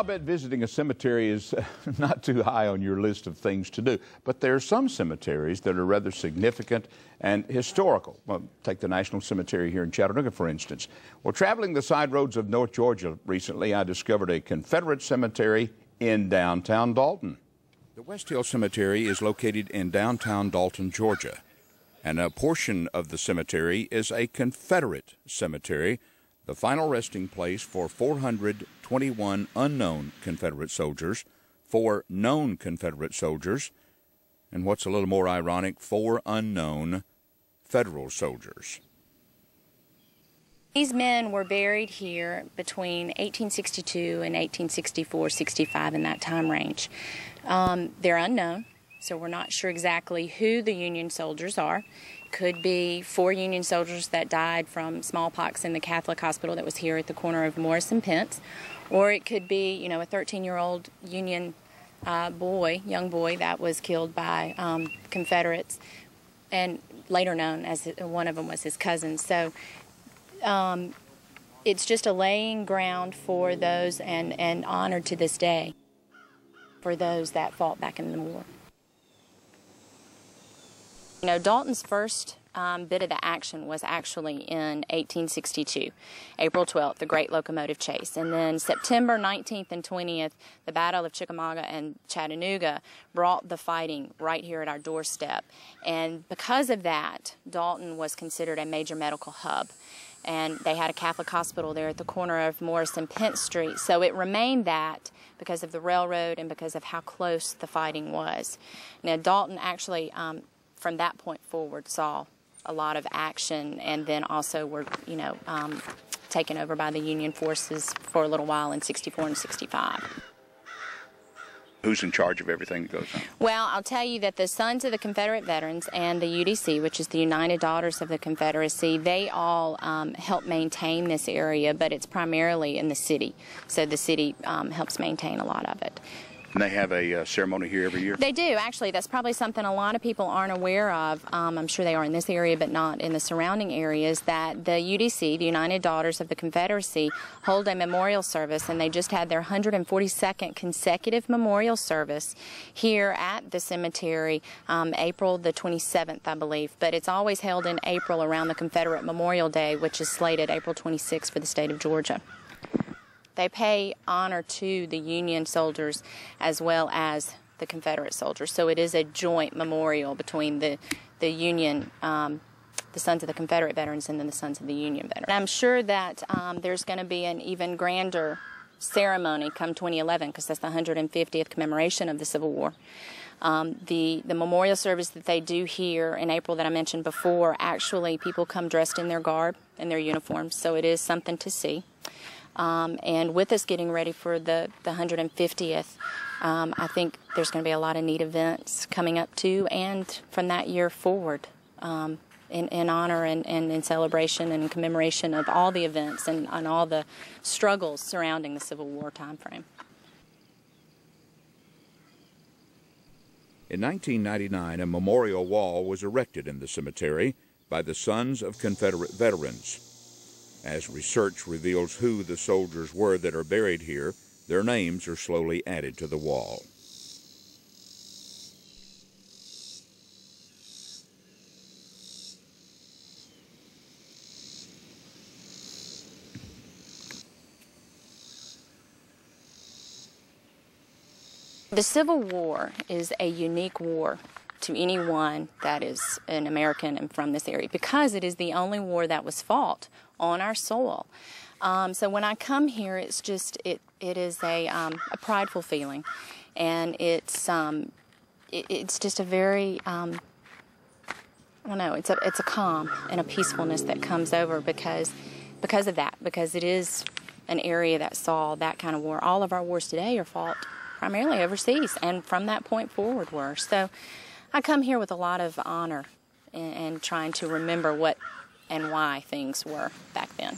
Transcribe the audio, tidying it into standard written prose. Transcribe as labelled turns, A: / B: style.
A: I'll bet visiting a cemetery is not too high on your list of things to do, but there are some cemeteries that are rather significant and historical. Well, take the National Cemetery here in Chattanooga, for instance. Well, traveling the side roads of North Georgia recently, I discovered a Confederate cemetery in downtown Dalton. The West Hill Cemetery is located in downtown Dalton, Georgia, and a portion of the cemetery is a Confederate cemetery, the final resting place for 421 unknown Confederate soldiers, 4 known Confederate soldiers, and what's a little more ironic, 4 unknown Federal soldiers.
B: These men were buried here between 1862 and 1864-65 in that time range. They're unknown, so we're not sure exactly who the Union soldiers are. Could be 4 Union soldiers that died from smallpox in the Catholic hospital that was here at the corner of Morris and Pence, or it could be, you know, a 13-year-old Union young boy that was killed by Confederates, and later known as one of them was his cousin. So it's just a laying ground for those and honored to this day for those that fought back in the war. You know, Dalton's first bit of the action was actually in 1862, April 12th, the Great Locomotive Chase. And then September 19th and 20th, the Battle of Chickamauga and Chattanooga brought the fighting right here at our doorstep. And because of that, Dalton was considered a major medical hub. And they had a Catholic hospital there at the corner of Morris and Pence Street. So it remained that because of the railroad and because of how close the fighting was. Now, Dalton actually, from that point forward, saw a lot of action, and then also were, you know, taken over by the Union forces for a little while in 64 and 65.
A: Who's in charge of everything that goes on?
B: Well, I'll tell you that the Sons of the Confederate Veterans and the UDC, which is the United Daughters of the Confederacy, they all help maintain this area, but it's primarily in the city. So the city helps maintain a lot of it.
A: And they have a ceremony here every year?
B: They do, actually. That's probably something a lot of people aren't aware of. I'm sure they are in this area, but not in the surrounding areas, that the UDC, the United Daughters of the Confederacy, hold a memorial service, and they just had their 142nd consecutive memorial service here at the cemetery, April the 27th, I believe. But it's always held in April around the Confederate Memorial Day, which is slated April 26th for the state of Georgia. They pay honor to the Union soldiers as well as the Confederate soldiers. So it is a joint memorial between the Union, the Sons of the Confederate Veterans, and then the Sons of the Union Veterans. I'm sure that there's going to be an even grander ceremony come 2011, because that's the 150th commemoration of the Civil War. The memorial service that they do here in April that I mentioned before, actually people come dressed in their garb and their uniforms, so it is something to see. And with us getting ready for the 150th, I think there's going to be a lot of neat events coming up too, and from that year forward, in honor and in celebration and commemoration of all the events and all the struggles surrounding the Civil War time frame.
A: In 1999, a memorial wall was erected in the cemetery by the Sons of Confederate Veterans. As research reveals who the soldiers were that are buried here, their names are slowly added to the wall.
B: The Civil War is a unique war to anyone that is an American and from this area, because it is the only war that was fought on our soil. So when I come here, it's just it is a prideful feeling, and it's just a very I don't know, it's a calm and a peacefulness that comes over because of that, because it is an area that saw that kind of war. All of our wars today are fought primarily overseas, and from that point forward were. So I come here with a lot of honor and trying to remember what and why things were back then.